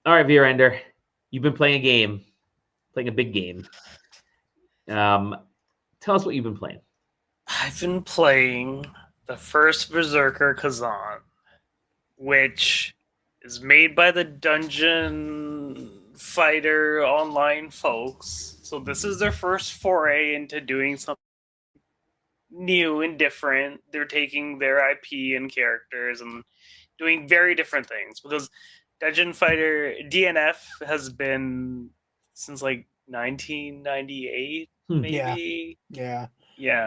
All right, Veerender, you've been playing a big game. Tell us what you've been playing. I've been playing the First Berserker Khazan, which is made by the Dungeon Fighter Online folks. So this is their first foray into doing something new and different. They're taking their IP and characters and doing very different things because Dungeon Fighter DNF has been since like 1998, maybe. Yeah,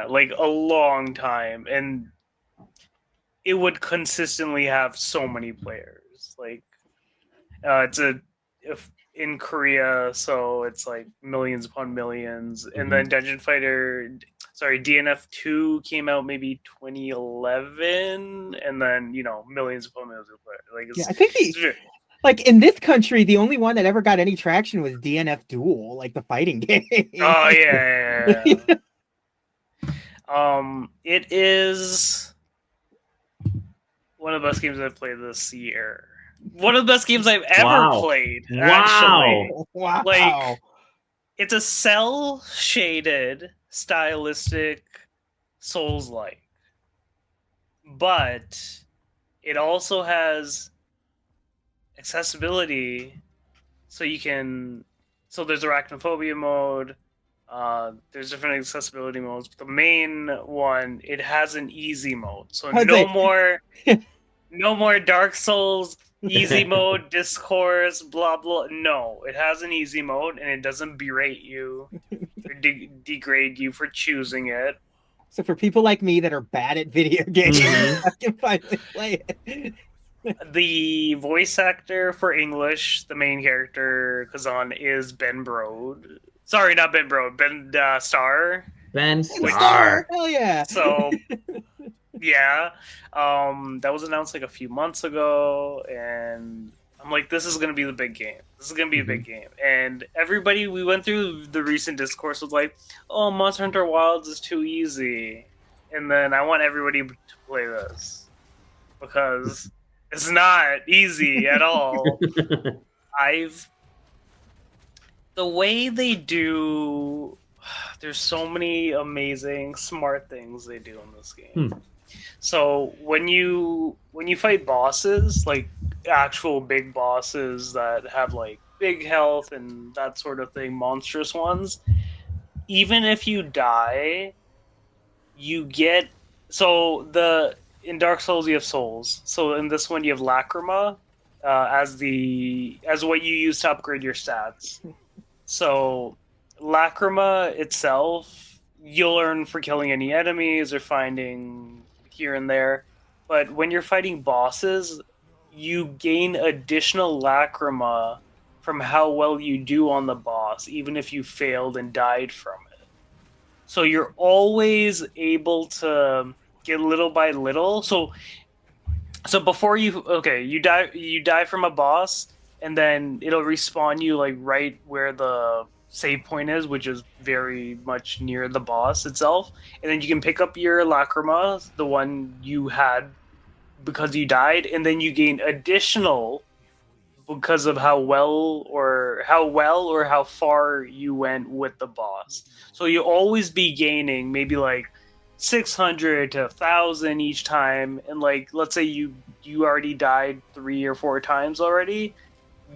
like a long time, and it would consistently have so many players. Like, it's in Korea, so it's like millions upon millions. And then DNF 2 came out maybe 2011, and then millions upon millions of players. Like, I think like in this country, the only one that ever got any traction was DNF Duel, like the fighting game. Oh yeah. It is one of the best games I've played this year. One of the best games I've ever played. Actually, wow! Like, it's a cell shaded, stylistic Souls-like, but it also has accessibility, so you can. So there's arachnophobia mode. There's different accessibility modes. But the main one, it has an easy mode. So no more Dark Souls easy mode, discourse, blah blah. No, it has an easy mode, and it doesn't berate you or degrade you for choosing it. So for people like me that are bad at video games, I can finally play it. The voice actor for English, the main character Khazan, is Ben Brode. Sorry, not Ben Brode. Ben Starr. Ben Starr. Hell yeah. So, yeah. That was announced like a few months ago, and I'm like, this is going to be the big game. This is going to be a big game. And everybody, we went through the recent discourse was like, oh, Monster Hunter Wilds is too easy. And then I want everybody to play this. Because it's not easy at all. The way they do, there's so many amazing, smart things they do in this game. So when you fight bosses, like actual big bosses that have like big health and that sort of thing, monstrous ones, even if you die, you get in Dark Souls you have souls. So in this one you have Lacrima as what you use to upgrade your stats. So Lacrima itself, you'll earn for killing any enemies or finding here and there. But when you're fighting bosses, you gain additional Lacrima from how well you do on the boss, even if you failed and died from it. So you're always able to get little by little. So before you die from a boss, and then it'll respawn you like right where the save point is, which is very much near the boss itself. And then you can pick up your Lacrima, the one you had because you died, and then you gain additional because of how well or how far you went with the boss. So you'll always be gaining maybe like 600 to 1,000 each time, and like let's say you already died 3 or 4 times already,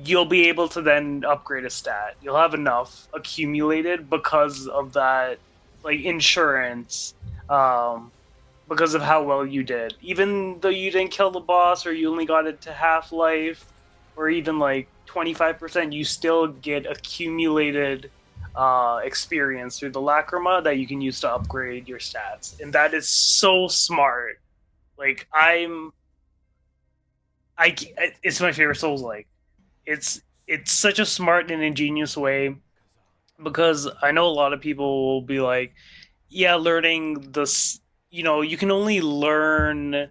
you'll be able to then upgrade a stat. You'll have enough accumulated because of that, like insurance, because of how well you did. Even though you didn't kill the boss, or you only got it to half-life, or even like 25%, you still get accumulated experience through the Lacrima that you can use to upgrade your stats. And that is so smart. Like, it's my favorite Souls-like. It's such a smart and ingenious way, because I know a lot of people will be like, yeah, learning this, you can only learn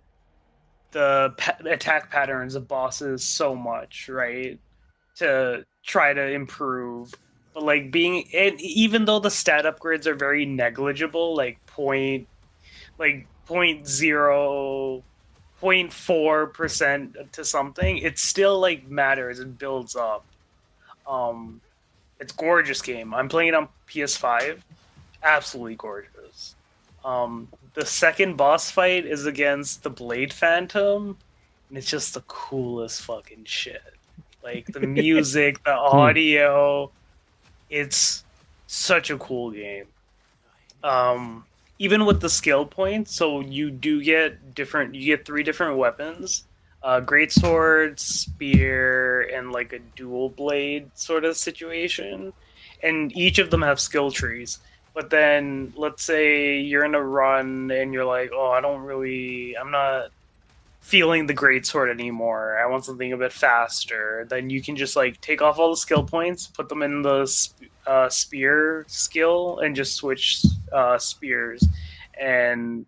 the attack patterns of bosses so much, right? To try to improve. But like even though the stat upgrades are very negligible, like point 0.0 0.4% to something, it still like matters and builds up. It's a gorgeous game. I'm playing it on PS5. Absolutely gorgeous. The second boss fight is against the Blade Phantom, and it's just the coolest fucking shit. Like the music, the audio, it's such a cool game. Even with the skill points, so you do get different. You get 3 different weapons: greatsword, spear, and like a dual blade sort of situation. And each of them have skill trees. But then, let's say you're in a run and you're like, "Oh, I'm not feeling the greatsword anymore. I want something a bit faster." Then you can just like take off all the skill points, put them in the spear skill, and just switch spears. And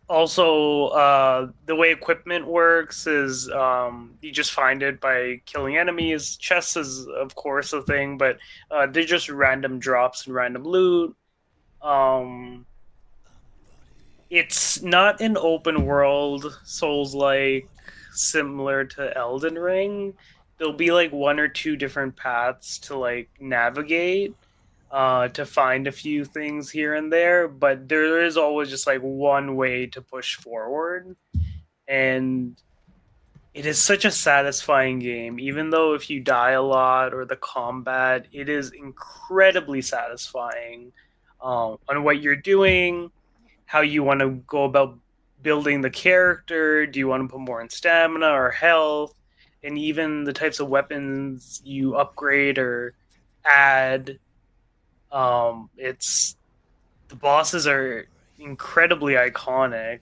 also, the way equipment works is you just find it by killing enemies. Chests is, of course, a thing, but they're just random drops and random loot. It's not an open world Souls-like similar to Elden Ring. There'll be like 1 or 2 different paths to like navigate to find a few things here and there, but there is always just like one way to push forward. And it is such a satisfying game, even though if you die a lot or the combat, it is incredibly satisfying on what you're doing, how you want to go about building the character. Do you want to put more in stamina or health? And even the types of weapons you upgrade or add. The bosses are incredibly iconic.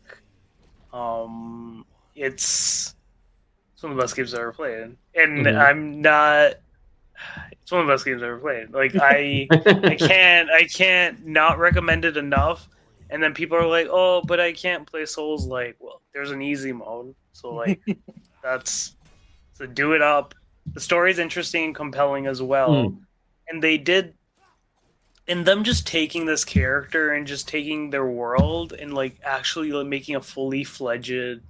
It's one of the best games I've ever played. And it's one of the best games I've ever played. Like I can't not recommend it enough. And then people are like, "Oh, but I can't play Souls." Like, well, there's an easy mode, so like so do it up. The story's interesting and compelling as well, and them just taking this character and just taking their world and like actually like, making a fully fledged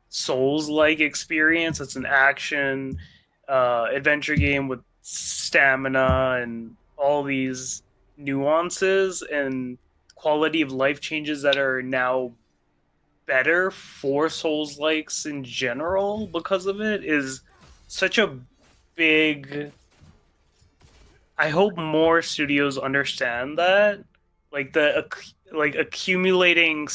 Souls-like experience. It's an action adventure game with stamina and all these nuances and quality of life changes that are now better for Souls-likes in general because of it is such a big... I hope more studios understand that. Like accumulating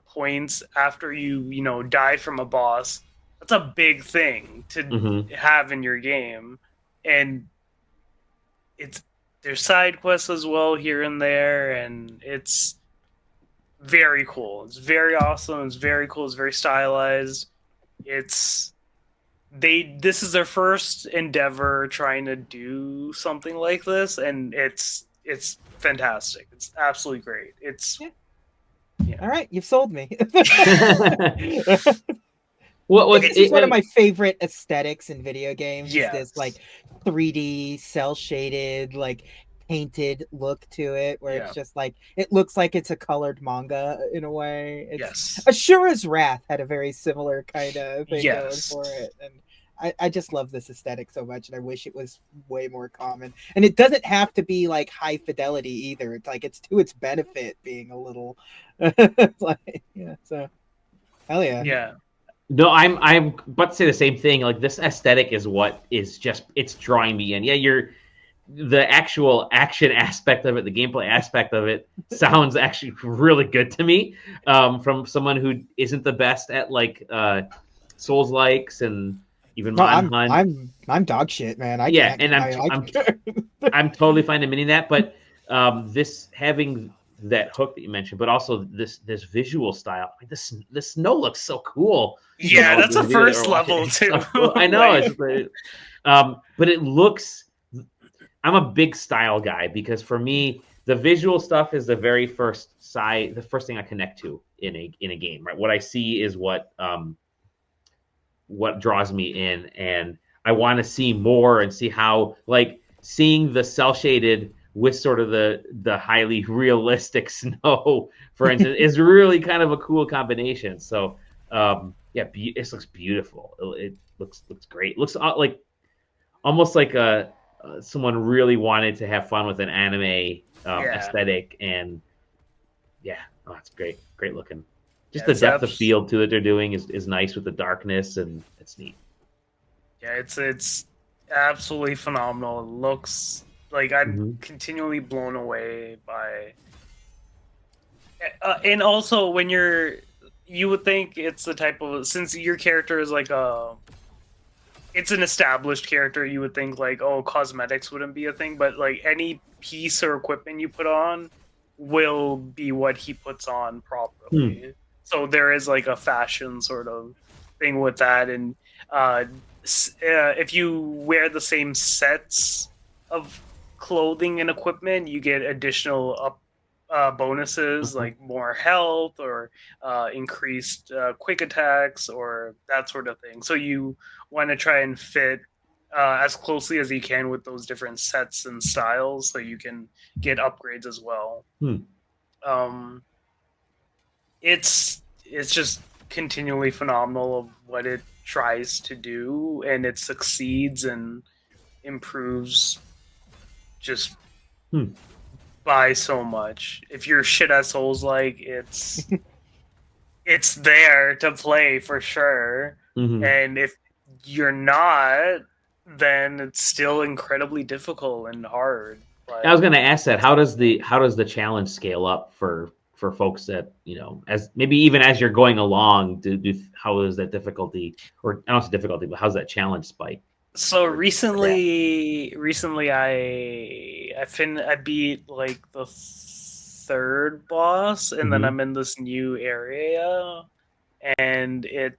points after you die from a boss, that's a big thing to have in your game. And there's side quests as well here and there, and it's very cool. It's very awesome. It's very cool. It's very stylized. This is their first endeavor trying to do something like this, and it's fantastic. It's absolutely great. All right, you've sold me. This is one of my favorite aesthetics in video games. Yes. Is this like 3D cell shaded, like painted look to it, where it's just like it looks like it's a colored manga in a way. Ashura's Wrath had a very similar kind of thing going for it, and I just love this aesthetic so much, and I wish it was way more common. And it doesn't have to be like high fidelity either. It's like it's to its benefit being a little like so hell yeah. Yeah. No, I'm about to say the same thing. Like this aesthetic is what is just it's drawing me in. Yeah, the actual action aspect of it, the gameplay aspect of it sounds actually really good to me. From someone who isn't the best at like Souls likes and even I'm dog shit, man. I'm totally fine admitting that, but this having that hook that you mentioned, but also this visual style. Like the snow looks so cool. Yeah, that's a first level too. So cool. I know it's great. But it looks. I'm a big style guy because for me, the visual stuff is the very first the first thing I connect to in a game. Right, what I see is what draws me in, and I want to see more and see how like seeing the cel shaded with sort of the highly realistic snow, for instance, is really kind of a cool combination. So it looks beautiful. It looks great. It looks like almost like someone really wanted to have fun with an anime aesthetic, and it's great looking. Just the depth of field too that they're doing is nice with the darkness, and it's neat. Yeah, it's absolutely phenomenal. It looks like I'm continually blown away by, and also when you would think it's the type of, since your character is like it's an established character, you would think like, oh, cosmetics wouldn't be a thing, but like any piece or equipment you put on will be what he puts on properly. So there is like a fashion sort of thing with that, and if you wear the same sets of clothing and equipment, you get additional bonuses like more health or increased quick attacks or that sort of thing. So you want to try and fit as closely as you can with those different sets and styles, so you can get upgrades as well. It's just continually phenomenal of what it tries to do, and it succeeds and improves just by so much. If you're shit at Souls, like it's there to play for sure, and if you're not, then it's still incredibly difficult and hard. I was going to ask that. How does the challenge scale up for folks that, as maybe even as you're going along, how is that difficulty, or I don't say difficulty, but how's that challenge spike? So recently I beat like the third boss, and then I'm in this new area, and the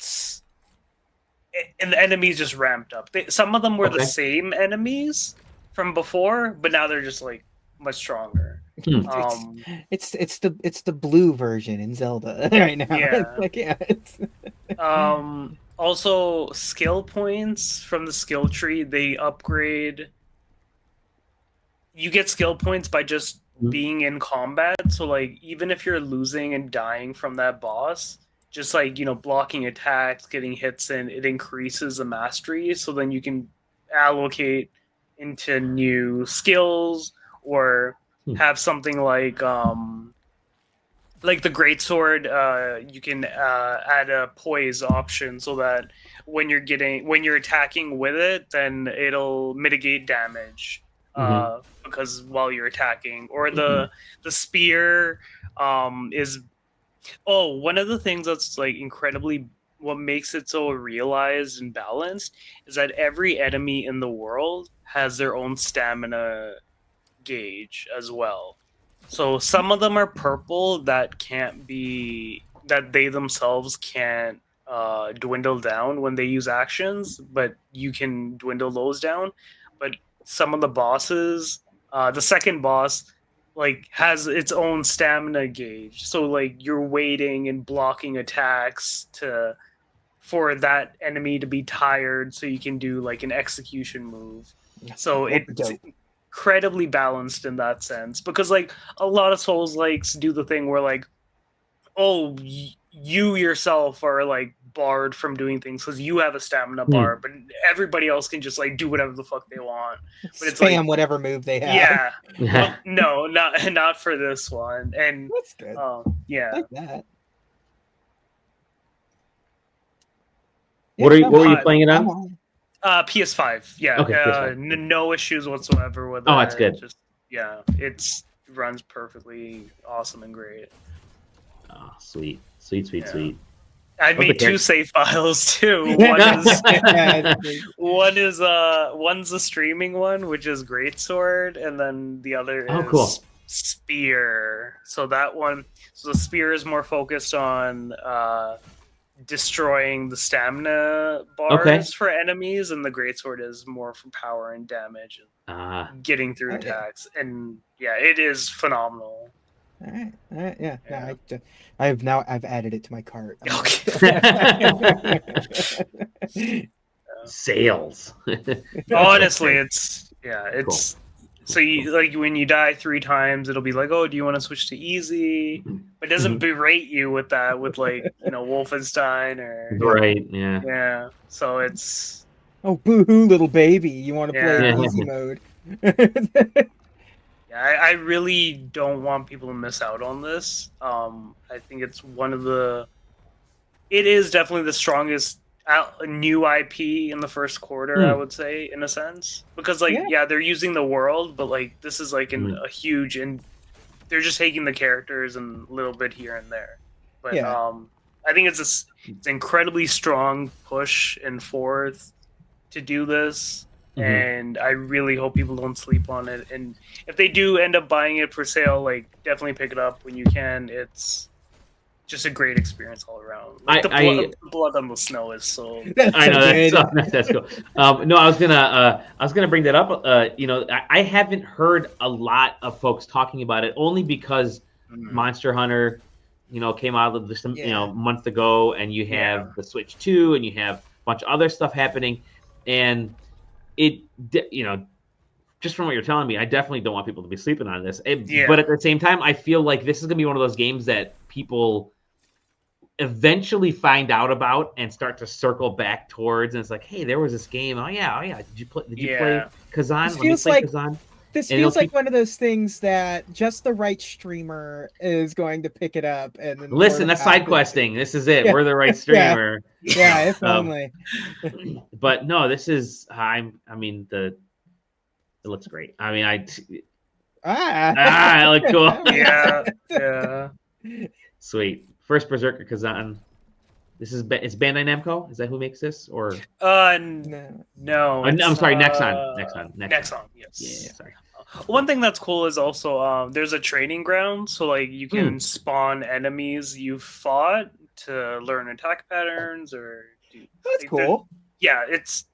enemies just ramped up. Some of them were the same enemies from before, but now they're just like much stronger. It's the blue version in Zelda right now. Also, skill points from the skill tree, they upgrade. You get skill points by just being in combat. So like even if you're losing and dying from that boss, just like blocking attacks, getting hits in, it increases the mastery. So then you can allocate into new skills, or have something like the greatsword. You can add a poise option so that when you're attacking with it, then it'll mitigate damage because while you're attacking. Or the spear is one of the things that's like incredibly, what makes it so realized and balanced is that every enemy in the world has their own stamina gauge as well. So some of them are purple that they themselves can't dwindle down when they use actions, but you can dwindle those down. But some of the bosses, the second boss, like has its own stamina gauge. So like you're waiting and blocking attacks for that enemy to be tired, so you can do like an execution move. So it's incredibly balanced in that sense, because like a lot of Souls likes do the thing where like, oh, you yourself are like barred from doing things because you have a stamina bar, but everybody else can just like do whatever the fuck they want. But it's spam like whatever move they have. Yeah. Well, no, not for this one. And that's good. Yeah. Like that. What were you playing it on? PS5. Yeah. Okay, PS5. No issues whatsoever with it. Oh, that's good. It runs perfectly awesome and great. Oh, sweet. I made two save files too. One's a streaming one, which is Greatsword, and then the other is Spear. So that one, the Spear is more focused on destroying the stamina bars for enemies, and the Greatsword is more for power and damage and getting through attacks. And it is phenomenal. All right, yeah. I've added it to my cart. Okay. Sales. Honestly, it's cool. So you like when you die 3 times, it'll be like, oh, do you want to switch to easy? But it doesn't berate you with that, with like Wolfenstein or right, yeah. Yeah. So it's boo-hoo, little baby, you want to play easy mode. I really don't want people to miss out on this. I think it's it is definitely the strongest new IP in the first quarter, I would say, in a sense, because they're using the world, but like this is like a huge, and they're just taking the characters and a little bit here and there. But I think it's an incredibly strong push and forth to do this, and I really hope people don't sleep on it. And if they do end up buying it for sale, like definitely pick it up when you can. It's just a great experience all around. Like the blood on the snow is so. I know that's cool. No, I was gonna bring that up. I haven't heard a lot of folks talking about it, only because Monster Hunter, came out of this month ago, and you have the Switch 2, and you have a bunch of other stuff happening, and it just from what you're telling me, I definitely don't want people to be sleeping on this. But at the same time, I feel like this is gonna be one of those games that people eventually find out about and start to circle back towards, and it's like, hey, there was this game. Oh yeah. Did you play Khazan? Khazan. This feels like one of those things that just the right streamer is going to pick it up. And then listen, that's side questing. This is it. We're the right streamer. Yeah, if only. But no, this is. It looks great. I mean, it looked cool. Yeah. Sweet. First Berserker Khazan. This is it's Bandai Namco. Is that who makes this? Or no. I'm sorry, Nexon. Nexon. Yes. Yeah. Sorry. One thing that's cool is also there's a training ground, so like you can spawn enemies you've fought to learn attack patterns or. That's cool. Yeah, it's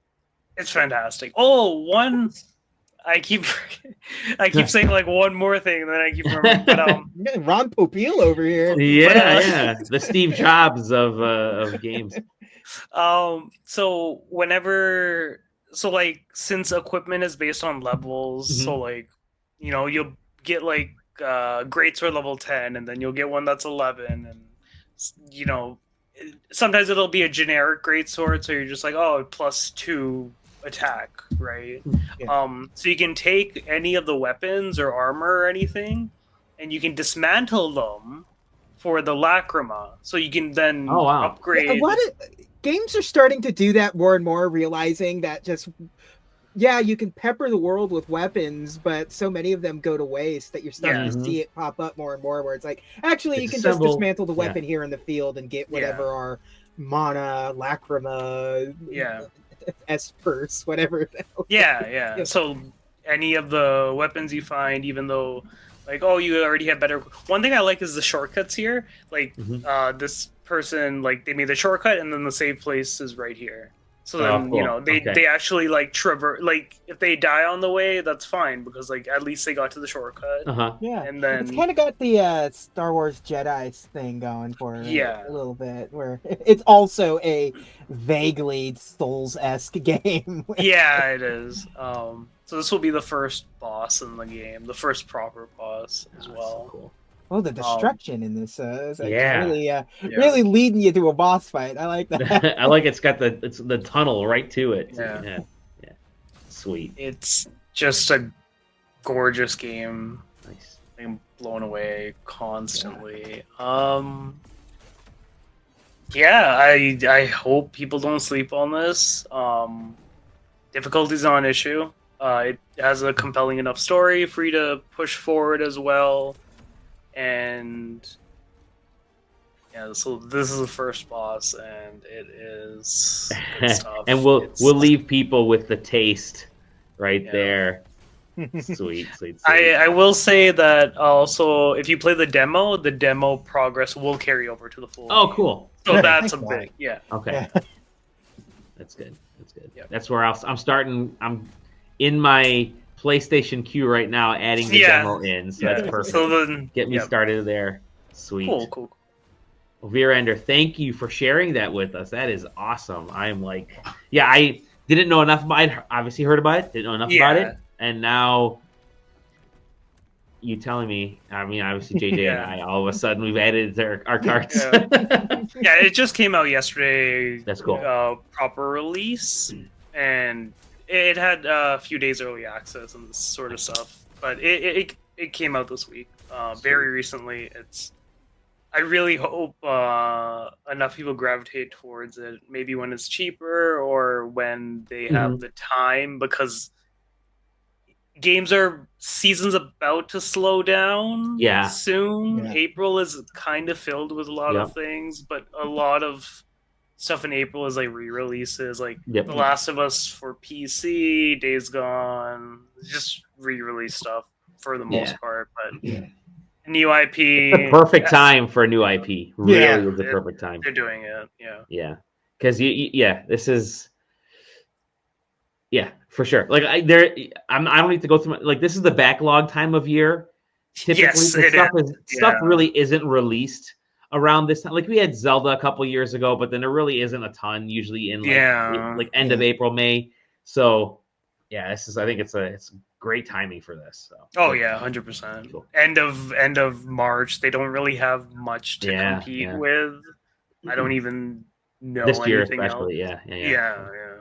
fantastic. Oh, I keep saying like one more thing, and then I keep remembering. But Ron Popeil over here. Yeah, the Steve Jobs of games. Since equipment is based on levels, so like you'll get like great sword level 10, and then you'll get one that's 11, and sometimes it'll be a generic great sword, so you're just like, oh, +2 attack, right? So you can take any of the weapons or armor or anything, and you can dismantle them for the lacrima, so you can then upgrade. Games are starting to do that more and more, realizing that you can pepper the world with weapons, but so many of them go to waste that you're starting to see it pop up more and more, where it's like, actually, you can just dismantle the weapon here in the field and get whatever are mana, lacrima, S-purse, whatever. Yeah. So any of the weapons you find, even though, like, oh, you already have better. One thing I like is the shortcuts here. Like, this person, like, they made the shortcut, and then the save place is right here. So then, cool. They actually like traverse. Like, if they die on the way, that's fine, because like at least they got to the shortcut. Yeah, and then it's kind of got the Star Wars Jedi thing going for it. Yeah, a little bit, where it's also a vaguely Souls-esque game. Yeah, it is. So this will be the first boss in the game, the first proper boss as well. Cool. Oh, the destruction in this is really leading you to a boss fight. I like that. I like it's got the tunnel right to it. Yeah. Sweet. It's just a gorgeous game. Nice. I'm blown away constantly. I hope people don't sleep on this. Difficulty's not an issue. It has a compelling enough story for you to push forward as well. And so this is the first boss, and it is good stuff. And we'll leave people with the taste right there. Sweet. I will say that also, if you play the demo progress will carry over to the full game. Cool. So that's a big okay. That's good. Yep. That's where I'm starting. I'm in my PlayStation queue right now, adding the demo in, so that's perfect. So then, get me started there. Sweet. Cool. Well, Veerender, thank you for sharing that with us. That is awesome. I'm like, I didn't know enough about it. Obviously heard about it, didn't know enough about it, and now you telling me. I mean, obviously JJ and I, all of a sudden we've added our carts. Yeah, it just came out yesterday. That's cool. Proper release, and it had a few days early access and this sort of stuff. But it came out this week, very recently. I really hope enough people gravitate towards it. Maybe when it's cheaper or when they have the time, because season's about to slow down soon. Yeah. April is kind of filled with a lot of things, but a lot of stuff in April is like re-releases, like The Last of Us for PC, Days Gone, just re-release stuff for the most part. But new IP, it's the perfect time for a new IP. Really, is the perfect time. They're doing it, because this is. Yeah, for sure. Like I don't need to go through like this is the backlog time of year. Typically, stuff really isn't released around this time. Like we had Zelda a couple years ago, but then there really isn't a ton. Usually in like end of April, May. So I think it's great timing for this. So. Oh yeah, 100%. Cool. End of March, they don't really have much to compete with. I don't even know this year, anything especially. else. Yeah.